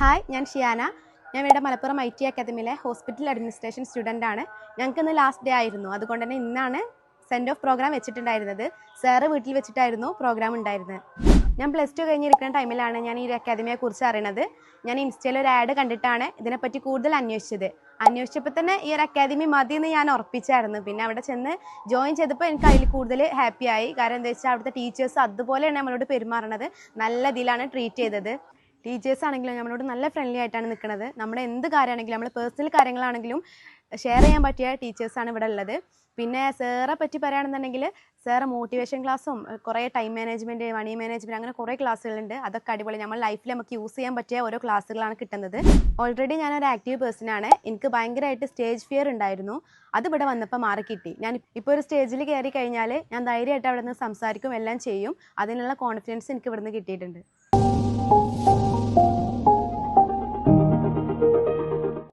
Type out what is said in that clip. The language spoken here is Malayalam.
ഹായ്, ഞാൻ ഷിയാന. ഞാൻ ഇവിടെ മലപ്പുറം IT അക്കാദമിയിലെ ഹോസ്പിറ്റൽ അഡ്മിനിസ്ട്രേഷൻ സ്റ്റുഡൻ്റ് ആണ്. ഞങ്ങൾക്ക് ഇന്ന് ലാസ്റ്റ് ഡേ ആയിരുന്നു. അതുകൊണ്ട് തന്നെ ഇന്നാണ് സെൻഡ് ഓഫ് പ്രോഗ്രാം വെച്ചിട്ടുണ്ടായിരുന്നത്. സാറ് വീട്ടിൽ വെച്ചിട്ടായിരുന്നു പ്രോഗ്രാം ഉണ്ടായിരുന്നത്. ഞാൻ +2 കഴിഞ്ഞിരിക്കുന്ന ടൈമിലാണ് ഞാൻ ഈ ഒരു അക്കാദമിയെക്കുറിച്ച് അറിയണത്. ഞാൻ ഇൻസ്റ്റയിൽ ഒരു ആഡ് കണ്ടിട്ടാണ് ഇതിനെപ്പറ്റി കൂടുതൽ അന്വേഷിച്ചപ്പോൾ തന്നെ ഈ ഒരു അക്കാദമി മതി എന്ന് ഞാൻ ഉറപ്പിച്ചായിരുന്നു. പിന്നെ അവിടെ ചെന്ന് ജോയിൻ ചെയ്തപ്പോൾ എനിക്ക് അതിൽ കൂടുതൽ ഹാപ്പിയായി. കാരണം എന്താ വെച്ചാൽ അവിടുത്തെ ടീച്ചേഴ്സ് അതുപോലെയാണ് നമ്മളോട് പെരുമാറണത്. നല്ല ഇതിലാണ് ട്രീറ്റ് ചെയ്തത്. ടീച്ചേഴ്സ് ആണെങ്കിലും നമ്മളോട് നല്ല ഫ്രണ്ട്ലി ആയിട്ടാണ് നിൽക്കുന്നത്. നമ്മുടെ എന്ത് കാര്യമാണെങ്കിലും നമ്മുടെ പേഴ്സണൽ കാര്യങ്ങളാണെങ്കിലും ഷെയർ ചെയ്യാൻ പറ്റിയ ടീച്ചേഴ്സാണ് ഇവിടെ ഉള്ളത്. പിന്നെ സാറെ പറ്റി പറയുകയാണെന്നുണ്ടെങ്കിൽ സാറ് മോട്ടിവേഷൻ ക്ലാസ്സും കുറേ ടൈം മാനേജ്മെൻറ്റ്, മണി മാനേജ്മെൻറ്റ്, അങ്ങനെ കുറേ ക്ലാസ്സുകളുണ്ട്. അതൊക്കെ അടിപൊളി. നമ്മൾ ലൈഫിൽ നമുക്ക് യൂസ് ചെയ്യാൻ പറ്റിയ ഓരോ ക്ലാസ്സുകളാണ് കിട്ടുന്നത്. ഓൾറെഡി ഞാനൊരു ആക്റ്റീവ് പേഴ്സണാണ്. എനിക്ക് ഭയങ്കരമായിട്ട് സ്റ്റേജ് ഫിയർ ഉണ്ടായിരുന്നു. അത് ഇവിടെ വന്നപ്പോൾ മാറിക്കിട്ടി. ഞാൻ ഇപ്പോൾ ഒരു സ്റ്റേജിൽ കയറി കഴിഞ്ഞാൽ ഞാൻ ധൈര്യമായിട്ട് അവിടെ നിന്ന് സംസാരിക്കും, എല്ലാം ചെയ്യും. അതിനുള്ള കോൺഫിഡൻസ് എനിക്ക് ഇവിടെ നിന്ന് കിട്ടിയിട്ടുണ്ട്.